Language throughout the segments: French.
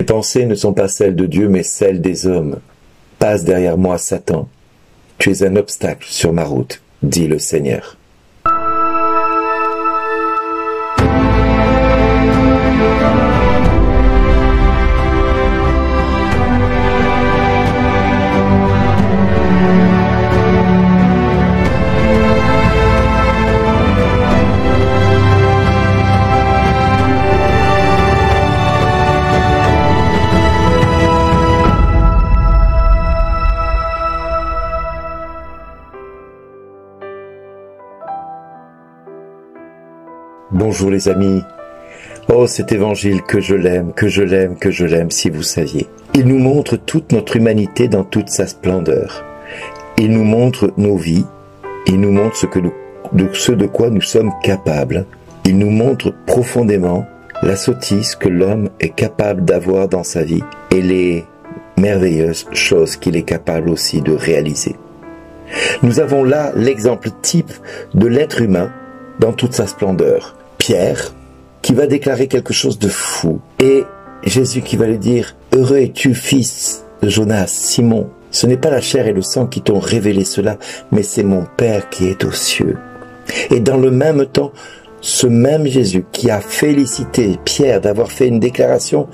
Mes pensées ne sont pas celles de Dieu, mais celles des hommes. Passe derrière moi, Satan. Tu es un obstacle sur ma route, dit le Seigneur. Bonjour les amis. Oh, cet évangile que je l'aime, que je l'aime, que je l'aime, si vous saviez. Il nous montre toute notre humanité dans toute sa splendeur. Il nous montre nos vies. Il nous montre ce de quoi nous sommes capables. Il nous montre profondément la sottise que l'homme est capable d'avoir dans sa vie et les merveilleuses choses qu'il est capable aussi de réaliser. Nous avons là l'exemple type de l'être humain dans toute sa splendeur. Pierre, qui va déclarer quelque chose de fou. Et Jésus qui va lui dire, « Heureux es-tu, fils de Jonas, Simon. Ce n'est pas la chair et le sang qui t'ont révélé cela, mais c'est mon Père qui est aux cieux. » Et dans le même temps, ce même Jésus qui a félicité Pierre d'avoir fait une déclaration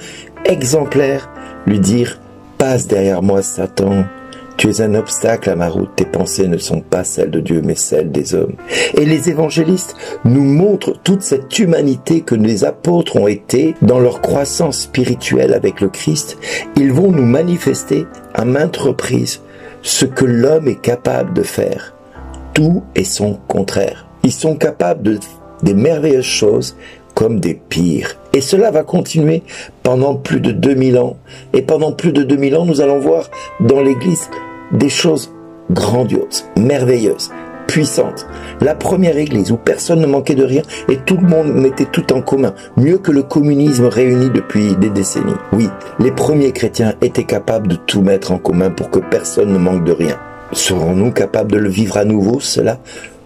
exemplaire, lui dire, « Passe derrière moi, Satan. Tu es un obstacle à ma route, tes pensées ne sont pas celles de Dieu, mais celles des hommes. » Et les évangélistes nous montrent toute cette humanité que les apôtres ont été dans leur croissance spirituelle avec le Christ. Ils vont nous manifester à maintes reprises ce que l'homme est capable de faire. Tout est son contraire. Ils sont capables des merveilleuses choses comme des pires. Et cela va continuer pendant plus de 2000 ans. Et pendant plus de 2000 ans, nous allons voir dans l'Église des choses grandioses, merveilleuses, puissantes. La première Église où personne ne manquait de rien et tout le monde mettait tout en commun, mieux que le communisme réuni depuis des décennies. Oui, les premiers chrétiens étaient capables de tout mettre en commun pour que personne ne manque de rien. Serons-nous capables de le vivre à nouveau, cela?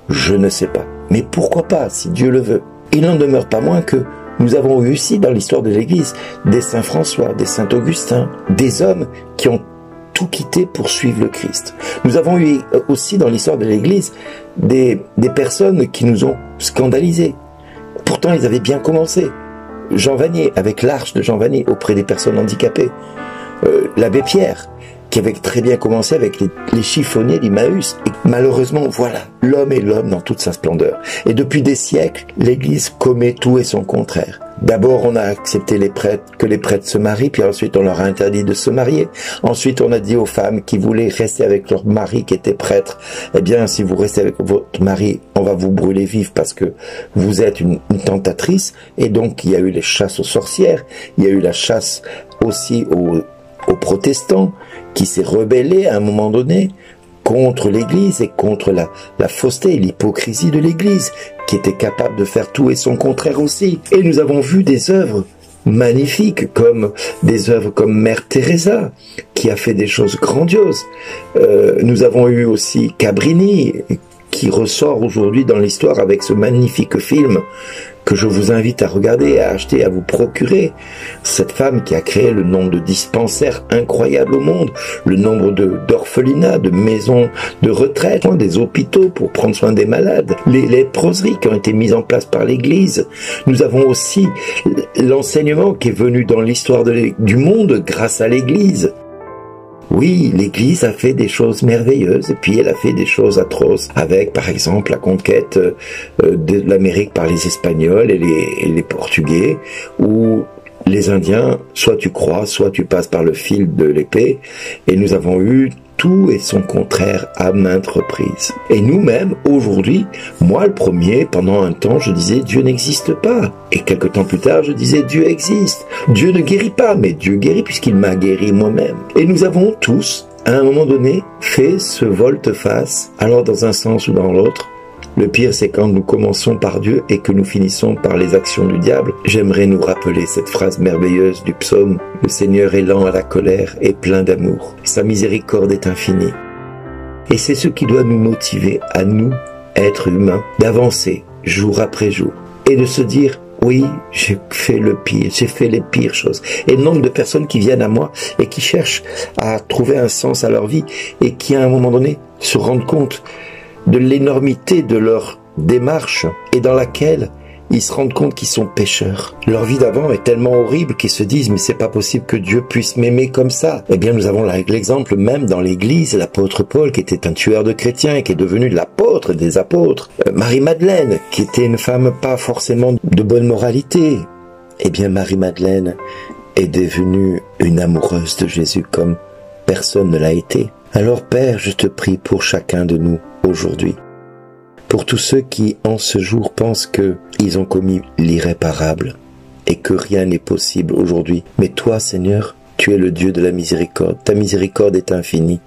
Je ne sais pas. Mais pourquoi pas, si Dieu le veut? Il n'en demeure pas moins que nous avons eu aussi dans l'histoire de l'Église des saints François, des saints Augustin, des hommes qui ont tout quitté pour suivre le Christ. Nous avons eu aussi dans l'histoire de l'Église des personnes qui nous ont scandalisés. Pourtant, ils avaient bien commencé. Jean Vanier, avec l'arche de Jean Vanier auprès des personnes handicapées. L'abbé Pierre, qui avait très bien commencé avec les chiffonniers d'Emmaüs. Et malheureusement, voilà, l'homme est l'homme dans toute sa splendeur. Et depuis des siècles, l'Église commet tout et son contraire. D'abord, on a accepté que les prêtres se marient, puis ensuite on leur a interdit de se marier. Ensuite, on a dit aux femmes qui voulaient rester avec leur mari qui était prêtre, eh bien, si vous restez avec votre mari, on va vous brûler vif parce que vous êtes une tentatrice. Et donc, il y a eu les chasses aux sorcières, il y a eu la chasse aussi aux protestants, qui s'est rebellé à un moment donné contre l'Église et contre la fausseté et l'hypocrisie de l'Église, qui était capable de faire tout et son contraire aussi. Et nous avons vu des œuvres magnifiques, comme des œuvres comme Mère Teresa, qui a fait des choses grandioses. Nous avons eu aussi Cabrini, qui ressort aujourd'hui dans l'histoire avec ce magnifique film que je vous invite à regarder, à acheter, à vous procurer. Cette femme qui a créé le nombre de dispensaires incroyables au monde, le nombre d'orphelinats, de maisons de retraite, des hôpitaux pour prendre soin des malades, les léproseries qui ont été mises en place par l'Église. Nous avons aussi l'enseignement qui est venu dans l'histoire du monde grâce à l'Église. Oui, l'Église a fait des choses merveilleuses et puis elle a fait des choses atroces avec, par exemple, la conquête de l'Amérique par les Espagnols et les Portugais, où les Indiens, soit tu crois, soit tu passes par le fil de l'épée, et nous avons eu tout et son contraire à maintes reprises. Et nous-mêmes, aujourd'hui, moi le premier, pendant un temps, je disais Dieu n'existe pas. Et quelque temps plus tard, je disais Dieu existe. Dieu ne guérit pas, mais Dieu guérit puisqu'il m'a guéri moi-même. Et nous avons tous, à un moment donné, fait ce volte-face, allant dans un sens ou dans l'autre. Le pire, c'est quand nous commençons par Dieu et que nous finissons par les actions du diable. J'aimerais nous rappeler cette phrase merveilleuse du psaume. Le Seigneur est lent à la colère et plein d'amour. Sa miséricorde est infinie. Et c'est ce qui doit nous motiver à nous, êtres humains, d'avancer jour après jour et de se dire Oui, j'ai fait le pire, j'ai fait les pires choses. Et le nombre de personnes qui viennent à moi et qui cherchent à trouver un sens à leur vie et qui, à un moment donné, se rendent compte de l'énormité de leur démarche et dans laquelle ils se rendent compte qu'ils sont pécheurs. Leur vie d'avant est tellement horrible qu'ils se disent « mais c'est pas possible que Dieu puisse m'aimer comme ça ». Eh bien, nous avons l'exemple même dans l'Église, l'apôtre Paul qui était un tueur de chrétiens et qui est devenu l'apôtre des apôtres. Marie-Madeleine qui était une femme pas forcément de bonne moralité. Eh bien, Marie-Madeleine est devenue une amoureuse de Jésus comme personne ne l'a été. Alors Père, je te prie pour chacun de nous aujourd'hui. Pour tous ceux qui, en ce jour, pensent qu'ils ont commis l'irréparable et que rien n'est possible aujourd'hui. Mais toi, Seigneur, tu es le Dieu de la miséricorde. Ta miséricorde est infinie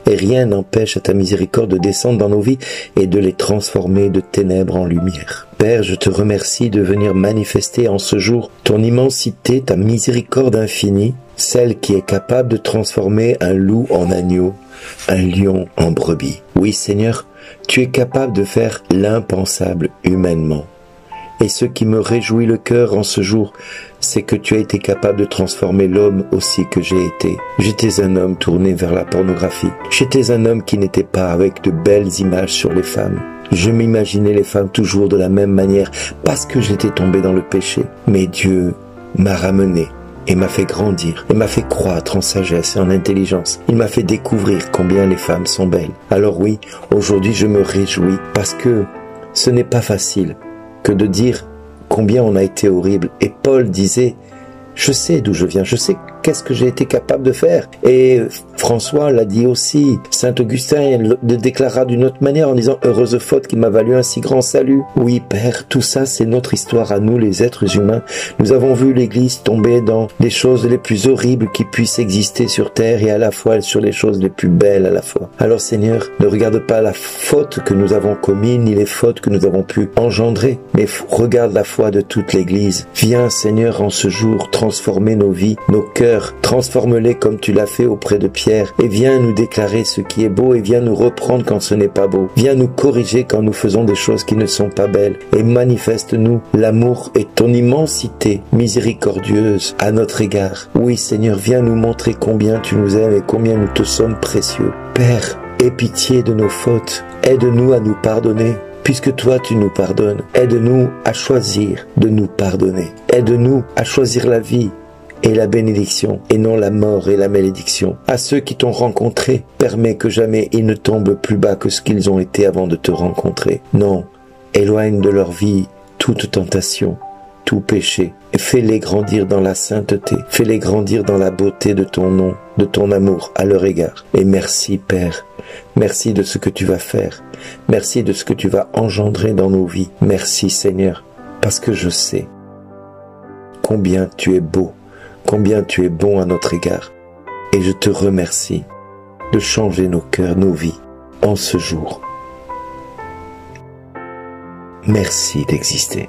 et rien n'empêche à ta miséricorde de descendre dans nos vies et de les transformer de ténèbres en lumière. Père, je te remercie de venir manifester en ce jour ton immensité, ta miséricorde infinie, celle qui est capable de transformer un loup en agneau, un lion en brebis. Oui, Seigneur, tu es capable de faire l'impensable humainement. Et ce qui me réjouit le cœur en ce jour, c'est que tu as été capable de transformer l'homme aussi que j'ai été. J'étais un homme tourné vers la pornographie. J'étais un homme qui n'était pas avec de belles images sur les femmes. Je m'imaginais les femmes toujours de la même manière parce que j'étais tombé dans le péché. Mais Dieu m'a ramené et m'a fait grandir, et m'a fait croître en sagesse et en intelligence. Il m'a fait découvrir combien les femmes sont belles. Alors oui, aujourd'hui je me réjouis, parce que ce n'est pas facile que de dire combien on a été horrible. Et Paul disait, je sais d'où je viens, je sais qu'est-ce que j'ai été capable de faire. Et François l'a dit aussi, Saint Augustin le déclara d'une autre manière en disant « Heureuse faute qui m'a valu un si grand salut ». Oui, Père, tout ça c'est notre histoire à nous les êtres humains. Nous avons vu l'Église tomber dans les choses les plus horribles qui puissent exister sur terre et à la fois sur les choses les plus belles à la fois. Alors Seigneur, ne regarde pas la faute que nous avons commise ni les fautes que nous avons pu engendrer, mais regarde la foi de toute l'Église. Viens Seigneur en ce jour transformer nos vies, nos cœurs, transforme-les comme tu l'as fait auprès de Pierre et viens nous déclarer ce qui est beau et viens nous reprendre quand ce n'est pas beau. Viens nous corriger quand nous faisons des choses qui ne sont pas belles et manifeste-nous l'amour et ton immensité miséricordieuse à notre égard. Oui Seigneur, viens nous montrer combien tu nous aimes et combien nous te sommes précieux. Père, aie pitié de nos fautes, aide-nous à nous pardonner. Puisque toi tu nous pardonnes, aide-nous à choisir de nous pardonner. Aide-nous à choisir la vie et la bénédiction, et non la mort et la malédiction. À ceux qui t'ont rencontré, permets que jamais ils ne tombent plus bas que ce qu'ils ont été avant de te rencontrer. Non, éloigne de leur vie toute tentation, tout péché, et fais-les grandir dans la sainteté, fais-les grandir dans la beauté de ton nom, de ton amour à leur égard. Et merci Père, merci de ce que tu vas faire, merci de ce que tu vas engendrer dans nos vies. Merci Seigneur, parce que je sais combien tu es beau, combien tu es bon à notre égard. Et je te remercie de changer nos cœurs, nos vies, en ce jour. Merci d'exister.